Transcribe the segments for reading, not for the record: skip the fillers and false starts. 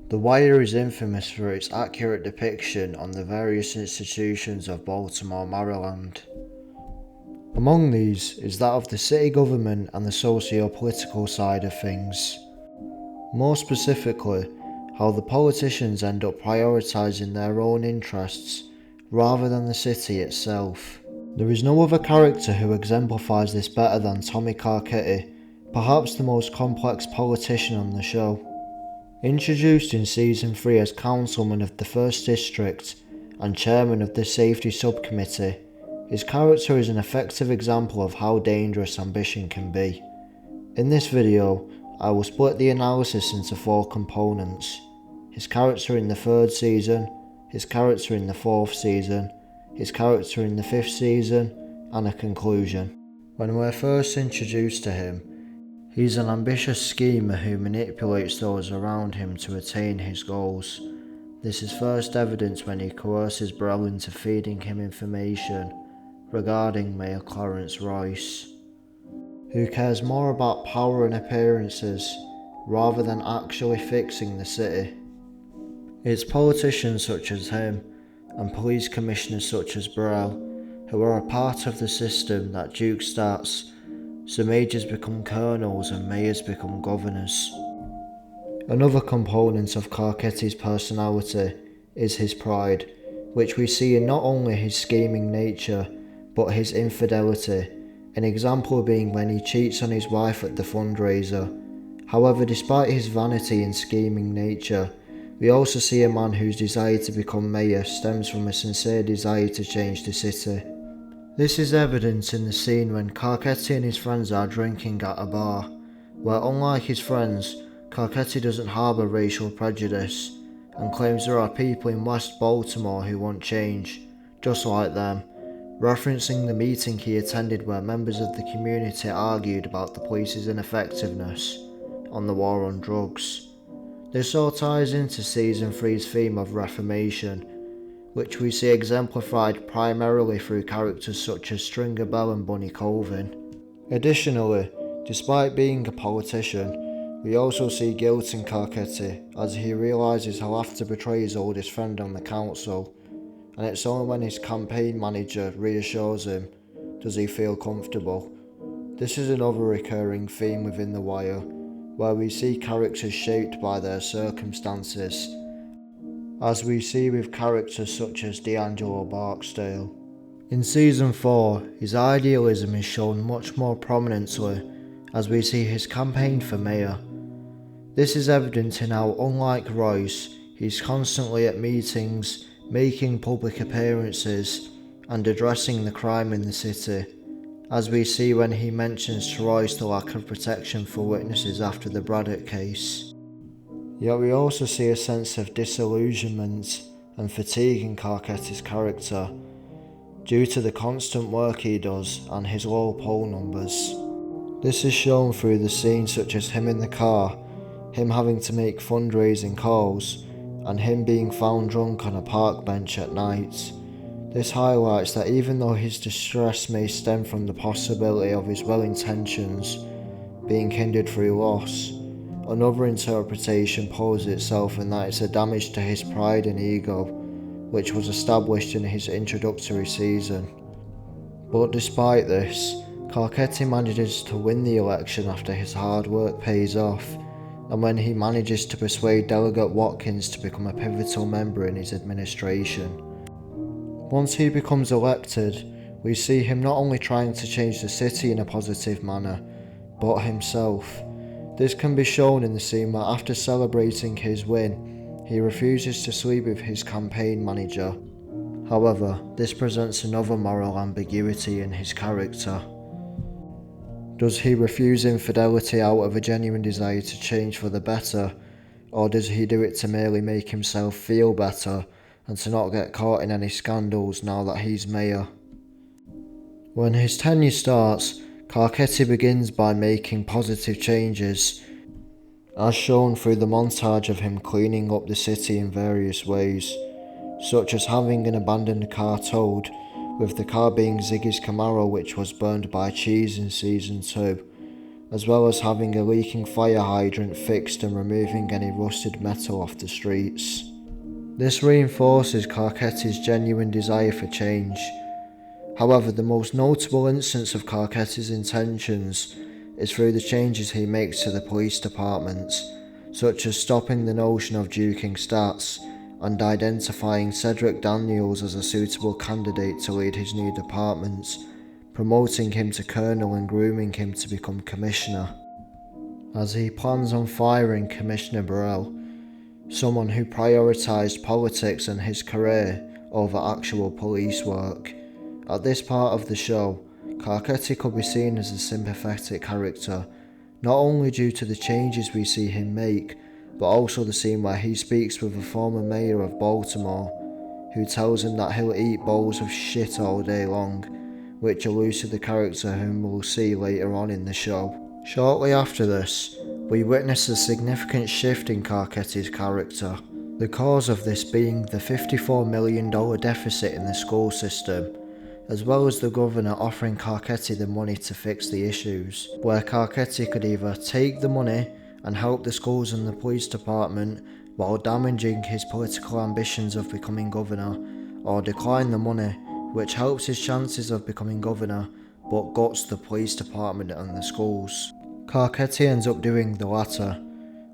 The Wire is infamous for its accurate depiction on the various institutions of Baltimore, Maryland. Among these is that of the city government and the socio-political side of things. More specifically, how the politicians end up prioritising their own interests rather than the city itself. There is no other character who exemplifies this better than Tommy Carcetti, perhaps the most complex politician on the show. Introduced in Season 3 as Councilman of the 1st District and Chairman of the Safety Subcommittee, his character is an effective example of how dangerous ambition can be. In this video, I will split the analysis into 4 components: his character in the 3rd season, his character in the 4th season, his character in the 5th season, and a conclusion. When we're first introduced to him, he's an ambitious schemer who manipulates those around him to attain his goals. This is first evident when he coerces Burrell into feeding him information regarding Mayor Clarence Royce, who cares more about power and appearances rather than actually fixing the city. It's politicians such as him and police commissioners such as Burrell who are a part of the system that Duke starts, so majors become colonels and mayors become governors. Another component of Carcetti's personality is his pride, which we see in not only his scheming nature but his infidelity, an example being when he cheats on his wife at the fundraiser. However, despite his vanity and scheming nature, we also see a man whose desire to become mayor stems from a sincere desire to change the city. This is evident in the scene when Carcetti and his friends are drinking at a bar, where unlike his friends, Carcetti doesn't harbour racial prejudice and claims there are people in West Baltimore who want change, just like them, referencing the meeting he attended where members of the community argued about the police's ineffectiveness on the war on drugs. This all ties into Season 3's theme of reformation, which we see exemplified primarily through characters such as Stringer Bell and Bunny Colvin. Additionally, despite being a politician, we also see guilt in Carcetti as he realises he'll have to betray his oldest friend on the council, and it's only when his campaign manager reassures him does he feel comfortable. This is another recurring theme within The Wire, where we see characters shaped by their circumstances, as we see with characters such as D'Angelo Barksdale. In Season 4, his idealism is shown much more prominently as we see his campaign for mayor. This is evident in how, unlike Royce, he's constantly at meetings, making public appearances, and addressing the crime in the city, as we see when he mentions to Royce the lack of protection for witnesses after the Braddock case. Yet we also see a sense of disillusionment and fatigue in Carcetti's character, due to the constant work he does and his low poll numbers. This is shown through the scenes such as him in the car, him having to make fundraising calls, and him being found drunk on a park bench at night. This highlights that even though his distress may stem from the possibility of his well intentions being hindered through loss, another interpretation poses itself in that it's a damage to his pride and ego, which was established in his introductory season. But despite this, Carcetti manages to win the election after his hard work pays off, and when he manages to persuade Delegate Watkins to become a pivotal member in his administration. Once he becomes elected, we see him not only trying to change the city in a positive manner, but himself. This can be shown in the scene where after celebrating his win, he refuses to sleep with his campaign manager. However, this presents another moral ambiguity in his character. Does he refuse infidelity out of a genuine desire to change for the better, or does he do it to merely make himself feel better and to not get caught in any scandals now that he's mayor? When his tenure starts, Carcetti begins by making positive changes, as shown through the montage of him cleaning up the city in various ways, such as having an abandoned car towed, with the car being Ziggy's Camaro which was burned by cheese in Season 2, as well as having a leaking fire hydrant fixed and removing any rusted metal off the streets. This reinforces Carcetti's genuine desire for change. However, the most notable instance of Carcetti's intentions is through the changes he makes to the police departments, such as stopping the notion of duking stats and identifying Cedric Daniels as a suitable candidate to lead his new departments, promoting him to colonel and grooming him to become commissioner, as he plans on firing Commissioner Burrell, someone who prioritised politics and his career over actual police work. At this part of the show, Carcetti could be seen as a sympathetic character, not only due to the changes we see him make, but also the scene where he speaks with a former mayor of Baltimore, who tells him that he'll eat bowls of shit all day long, which alludes to the character whom we'll see later on in the show. Shortly after this, we witness a significant shift in Carcetti's character, the cause of this being the $54 million deficit in the school system, as well as the governor offering Carcetti the money to fix the issues, where Carcetti could either take the money and help the schools and the police department while damaging his political ambitions of becoming governor, or decline the money, which helps his chances of becoming governor but guts the police department and the schools. Carcetti ends up doing the latter,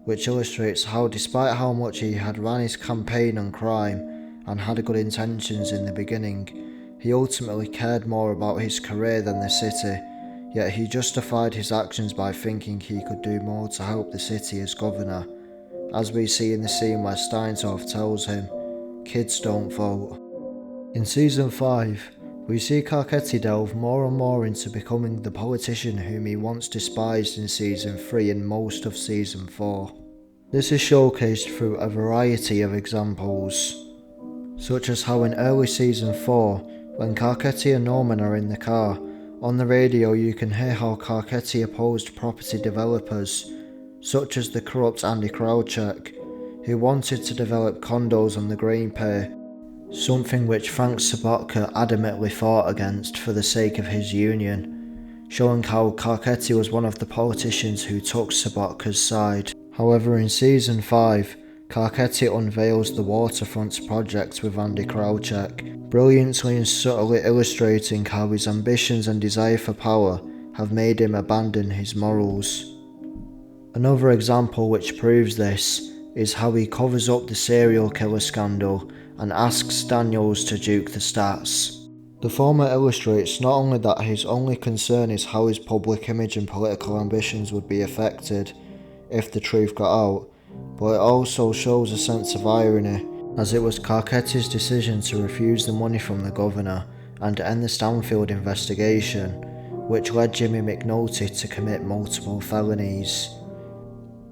which illustrates how despite how much he had ran his campaign on crime and had good intentions in the beginning, he ultimately cared more about his career than the city, yet he justified his actions by thinking he could do more to help the city as governor, as we see in the scene where Steinsdorf tells him, "Kids don't vote." In Season 5, we see Carcetti delve more and more into becoming the politician whom he once despised in Season 3 and most of Season 4. This is showcased through a variety of examples, such as how in early Season 4, when Carcetti and Norman are in the car, on the radio you can hear how Carcetti opposed property developers, such as the corrupt Andy Krauchek, who wanted to develop condos on the grain pay, something which Frank Sobotka adamantly fought against for the sake of his union, showing how Carcetti was one of the politicians who took Sobotka's side. However, in Season 5, Carcetti unveils the waterfront project with Andy Krauchek, brilliantly and subtly illustrating how his ambitions and desire for power have made him abandon his morals. Another example which proves this is how he covers up the serial killer scandal and asks Daniels to duke the stats. The former illustrates not only that his only concern is how his public image and political ambitions would be affected if the truth got out, but it also shows a sense of irony, as it was Carcetti's decision to refuse the money from the governor and end the Stanfield investigation, which led Jimmy McNulty to commit multiple felonies,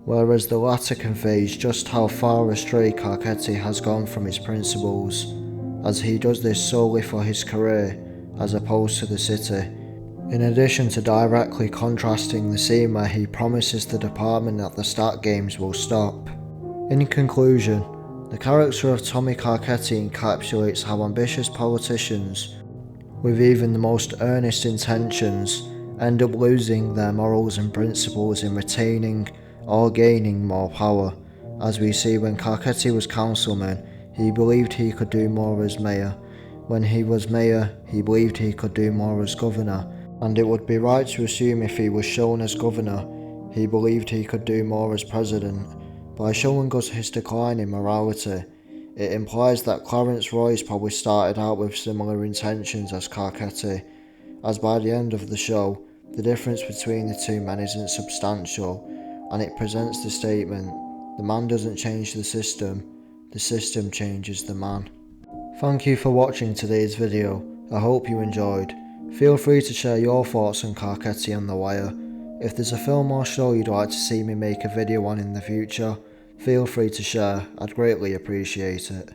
whereas the latter conveys just how far astray Carcetti has gone from his principles, as he does this solely for his career as opposed to the city, in addition to directly contrasting the scene where he promises the department that the stat games will stop. In conclusion, the character of Tommy Carcetti encapsulates how ambitious politicians, with even the most earnest intentions, end up losing their morals and principles in retaining or gaining more power. As we see, when Carcetti was councilman, he believed he could do more as mayor. When he was mayor, he believed he could do more as governor, and it would be right to assume if he was shown as governor, he believed he could do more as president. By showing us his decline in morality, it implies that Clarence Royce probably started out with similar intentions as Carcetti, as by the end of the show, the difference between the two men isn't substantial, and it presents the statement, the man doesn't change the system changes the man. Thank you for watching today's video. I hope you enjoyed. Feel free to share your thoughts on Carcetti and The Wire. If there's a film or show you'd like to see me make a video on in the future, feel free to share, I'd greatly appreciate it.